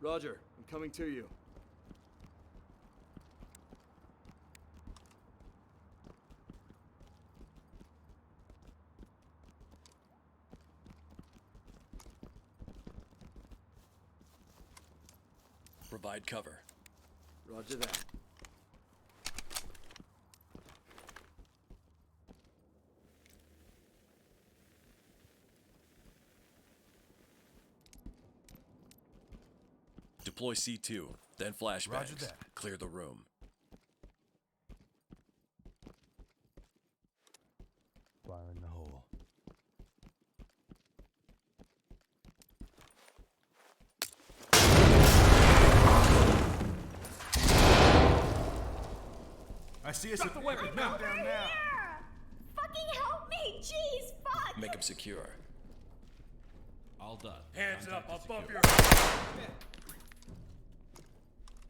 Roger, I'm coming to you. Provide cover. Roger that. Deploy C2, then flashbangs. Roger that. Clear the room. Fire in the hole. I see us. Drop the weapon now. Down now. Fucking help me! Jeez, fuck! Make them secure. All done. Hands up Contact is above secure. your...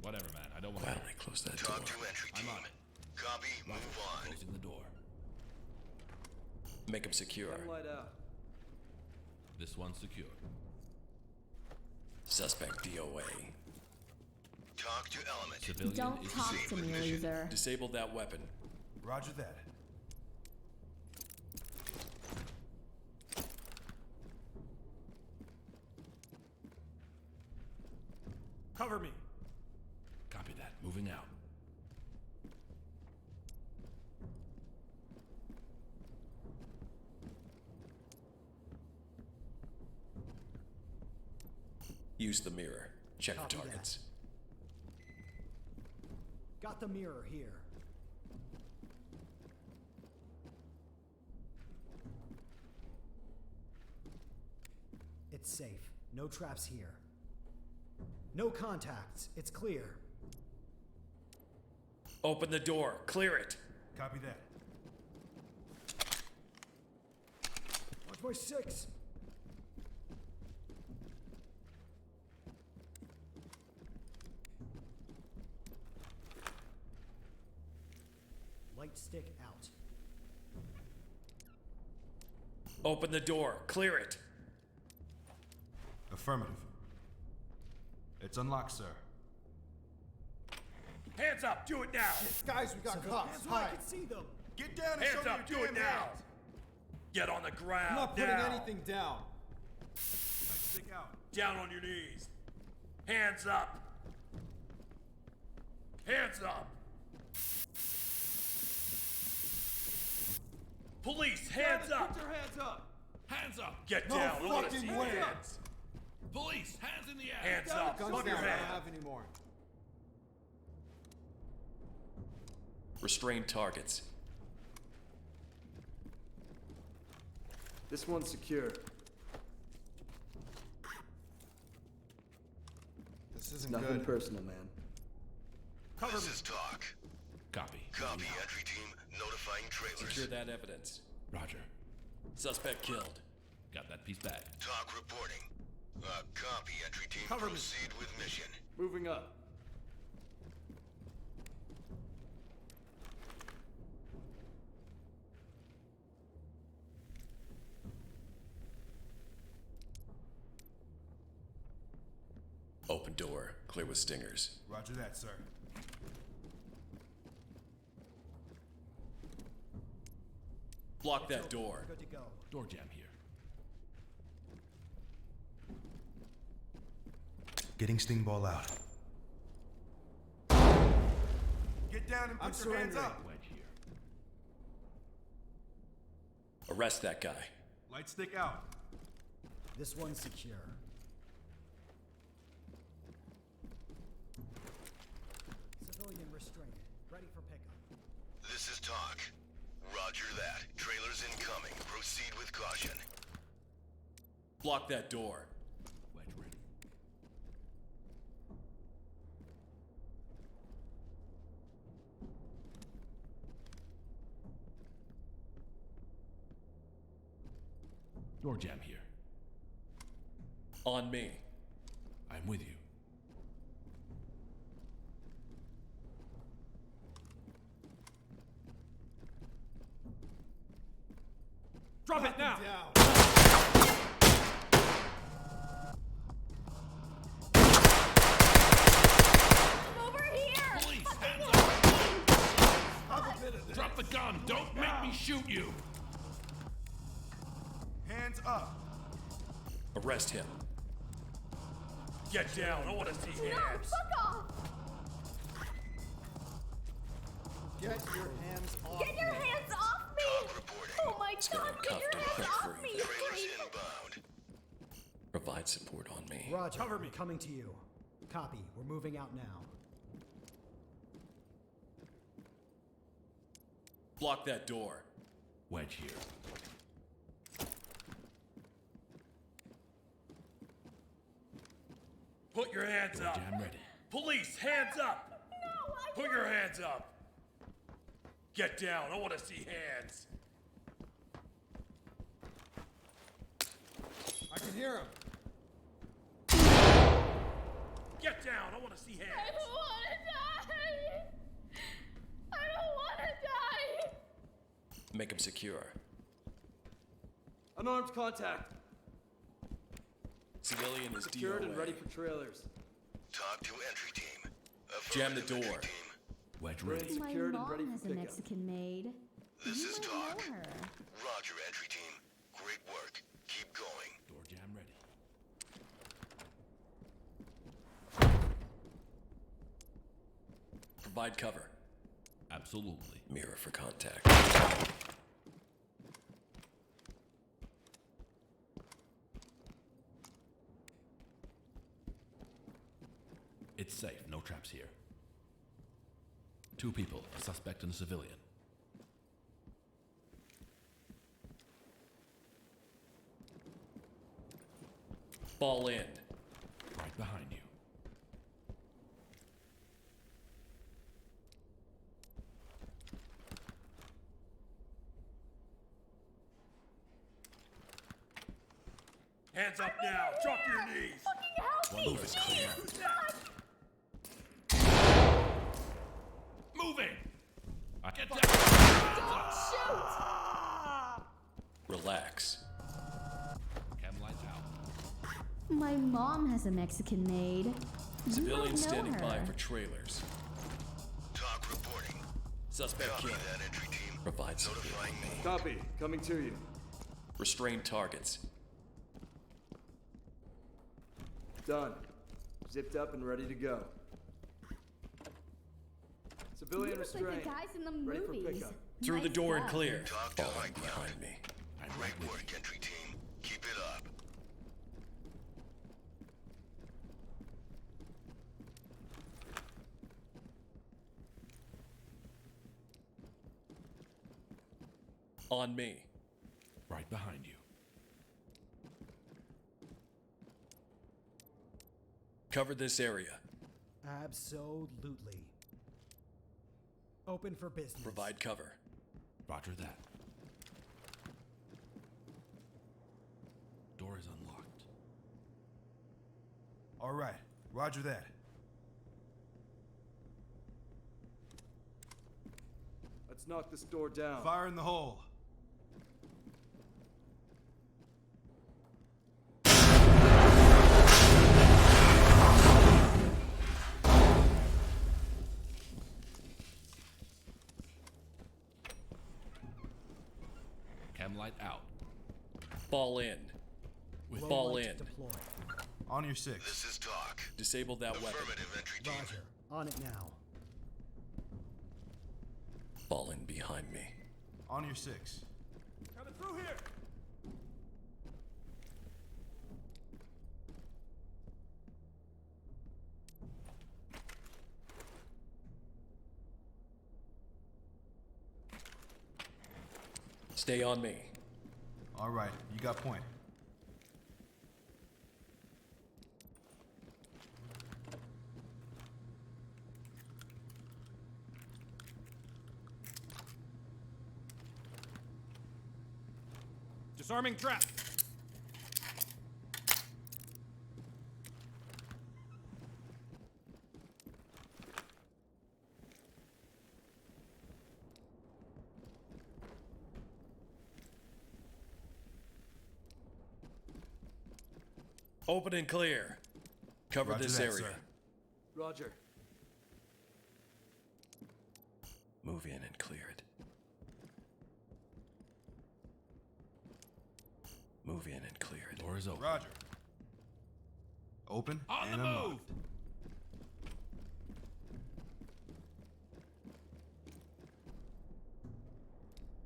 Whatever, man. I don't want Quietly close that door. Talk to entry team. I'm on it. Copy, move on. Closing the door. Make them secure. Light out. This one's secure. Suspect DOA. Talk to element. Civilian Don't is talk to me, loser. Disable that weapon. Roger that. Cover me. Copy that. Moving out. Use the mirror. Check for Copy that. targets. Got the mirror here. It's safe. No traps here. No contacts. It's clear. Open the door. Clear it. Copy that. Watch my six. Light stick out. Open the door. Clear it. Affirmative. It's unlocked, sir. Hands up, do it now. Guys, we got cops. I can see them. Get down and Hands show up, me do your it damn now. hands. Get on the ground. I'm not putting now. anything down. Light stick out. Down on your knees. Hands up. Hands up. Police, hands up. Put your hands up. Hands up! Get No down. I want to fucking see way. hands. Police! Hands in the air! Hands up. Guns Above your down. I don't head. have any more. Restrain targets. This one's secure. This isn't Nothing good. personal, man. This is talk. Copy. Copy, entry team. Notifying trailers. Secure that evidence. Roger. Suspect killed. Got that piece back. Talk reporting. Copy, entry team. Cover me. Proceed with mission. Moving up. Open door. Clear with stingers. Roger that, sir. Block that door. Good to go. Door jam here. Getting sting ball out. Get down and I'm put your hands surrendering. up. Wedge here. Arrest that guy. Light stick out. This one's secure. Civilian restrained. Ready for pickup. This is talk. Roger that. Trailers incoming. Proceed with caution. Block that door. Wedge ready. Door jam here. On me. I'm with you. Drop it now. Down. shoot you! Hands up. Arrest him. Get down. I want to see No, hands. fuck off! Get your hands off. Get your hands off me! Talk reporting. Oh my got god, get cuffed your and hands set off free. me! Trailers Please. inbound. Provide support on me. Roger. Cover me. Coming to you. Copy. We're moving out now. Block that door. Wedge here. Put your hands Door up. jam ready. Police, hands up. No, I Put your hands up. Get down. I want to see hands. I can hear him. Get down. I want to see I hands. don't want to die! I don't want to die! Make him secure. Unarmed contact. Civilian is Secured and DOA. ready for trailers. Talk to entry team. Jam the Affirmative, door. entry team. Wedge We're in ready. My secured and mom ready has for a pickup. Mexican maid. This You is might talk. know her. Roger, entry team. Great work. Keep going. Door jam ready. Provide cover. Absolutely. Mirror for contact. It's safe. No traps here. 2 people, a suspect and a civilian. Fall in. Right behind you. Hands up now. Drop your knees. Fucking help me! Move is clear. Moving! I get down! Don't shoot! Relax. Cam lights out. My mom has a Mexican maid. You might Civilian know standing her. by for trailers. Talk reporting. Suspect Copy killed. that, entry team. Provide support Notifying on me. me. Copy. Coming to you. Restrain targets. Done. Zipped up and ready to go. Civilian You look like restraint. the guys in the Ready for movies. pickup. Through the Nice door and stuff. clear. Talk to Fall high in ground. behind me. I'm Great right with work, you. entry team. Keep it up. On me. Right behind you. Cover this area. Absolutely. Open for business. Provide cover. Roger that. Door is unlocked. All right. Roger that. Let's knock this door down. Fire in the hole. Cam light out. Fall in. With Low Fall light in. Deployed. On your 6. This is talk. Disable that weapon. Affirmative, entry team. Roger. On it now. Fall in behind me. On your 6. Coming through here. Stay on me. All right. You got point. Disarming trap. Open and clear. Cover Roger this that, area. sir. Roger. Move in and clear it. Move in and clear it. Door is open. Roger. Open On and the move! unlocked.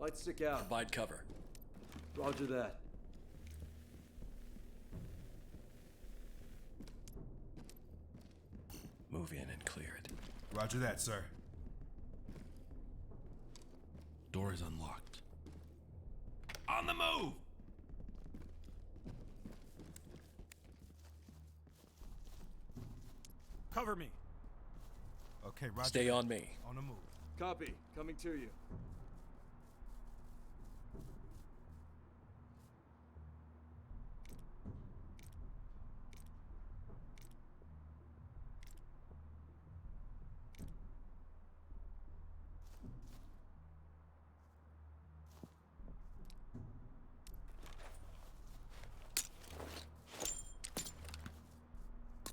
Lights stick out. Provide cover. Roger that. Move in and clear it. Roger that, sir. Door is unlocked. On the move! Cover me. Okay, Roger. Stay that. on me. On the move. Copy. Coming to you.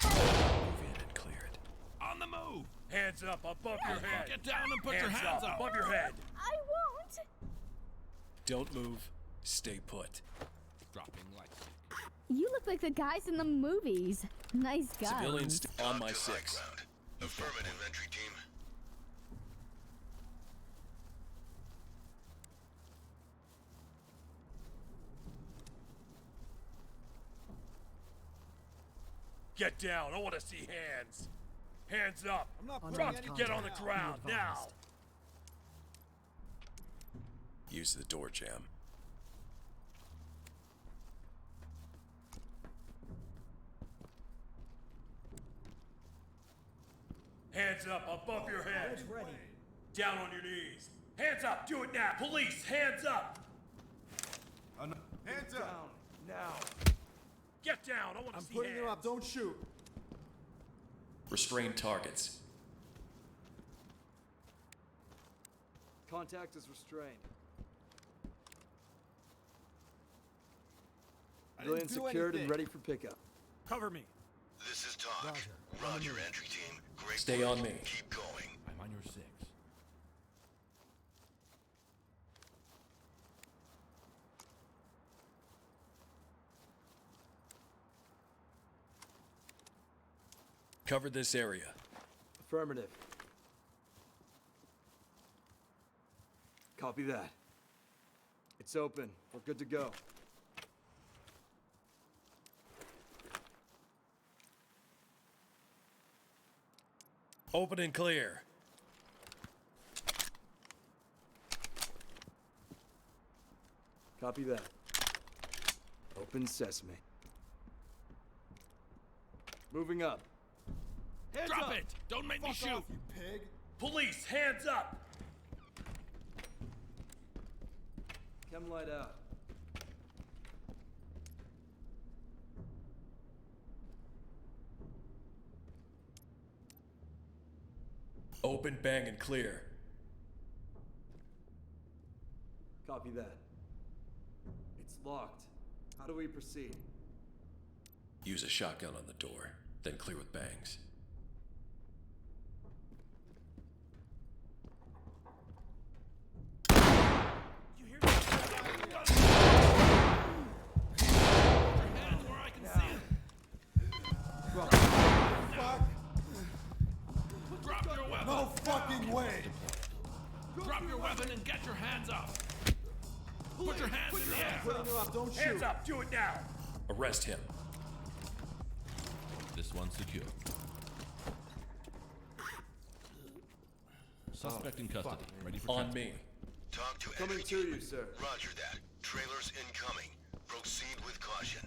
Move in and clear it. On the move! Hands up above your head. Get down and put your hands up! above your head. I won't. Don't move. Stay put. Dropping like You look like the guys in the movies. Nice guys. Civilians on my Talk to high 6. ground. Affirmative, entry team. Get down. I want to see hands. Hands up. I'm not Under Drop putting to any get on the down. ground Be now. advised. Use the door jam. Hands up above your head. Bridge ready. Down on your knees. Hands up. Do it now. Police, hands up. Hands Down. up. Now. Get down. I want to I'm see putting hands. you up. Don't shoot. Restrain targets. Contact is restrained. I Civilian didn't do secured and anything. ready for pickup. Cover me. This is talk. Roger. Roger, entry team. Great Stay work. on me. Keep going. I'm on your 6. Cover this area. Affirmative. Copy that. It's open. We're good to go. Open and clear. Copy that. Open sesame. Moving up. Hands Drop up. it! Don't make me Fuck shoot! off, you pig. Police, hands up. Chem light out. Open, bang, and clear. Copy that. It's locked. How do we proceed? Use a shotgun on the door, then clear with bangs. You hear that? Hands where I can see Fuck. it! Drop your weapon! No fucking way. Drop your weapon and get your hands up! Put your hands in the air! Putting you up. Don't shoot. Hands up. Do it now. Arrest him. This one's secure. Suspect in custody. Ready for On transport. me. Talk to Coming entry to team. you, sir. Roger that. Trailers incoming. Proceed with caution.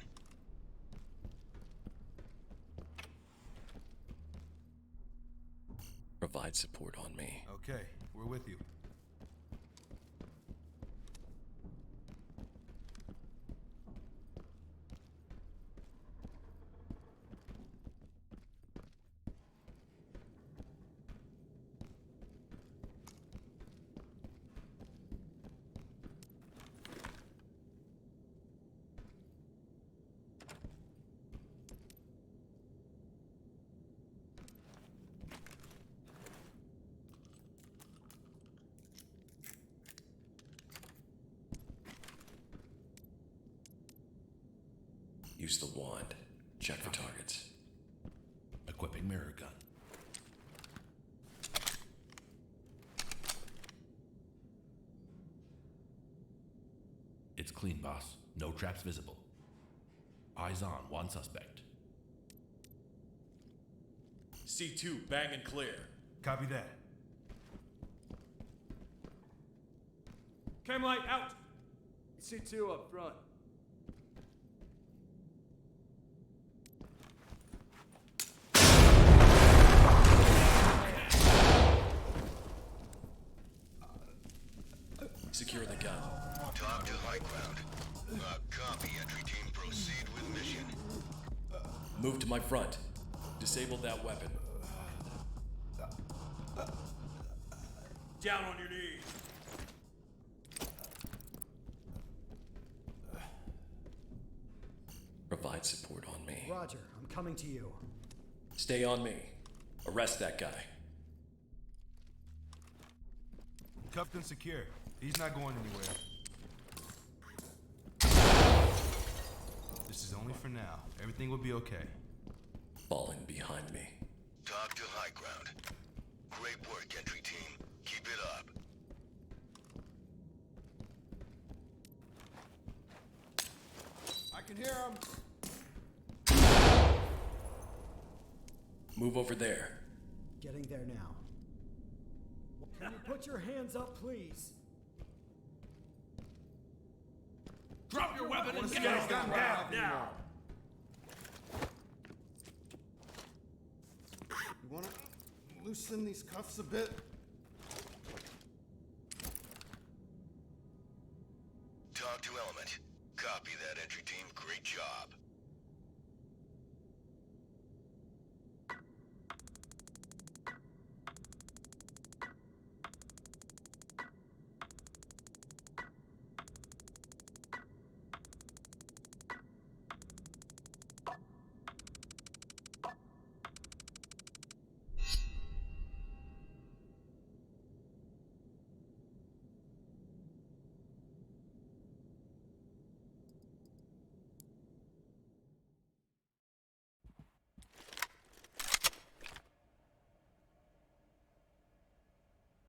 Provide support on me. Okay, we're with you. Use the wand. Check for targets. Equipping mirror gun. It's clean, boss. No traps visible. Eyes on one suspect. C2, bang and clear. Copy that. Cam light out. C2 up front. Secure the gun. Talk to high ground. Copy, entry team. Proceed with mission. Move to my front. Disable that weapon. Down on your knees. Provide support on me. Roger, I'm coming to you. Stay on me. Arrest that guy. Cuffed and secure. He's not going anywhere. This is only for now. Everything will be okay. Fall in behind me. Talk to high ground. Great work, entry team. Keep it up. I can hear him. Move over there. Getting there now. Can you put your hands up, please? Drop your weapon and get Guys, down! calm down. Now. You wanna loosen these cuffs a bit? Talk to element. Copy that, entry team. Great job.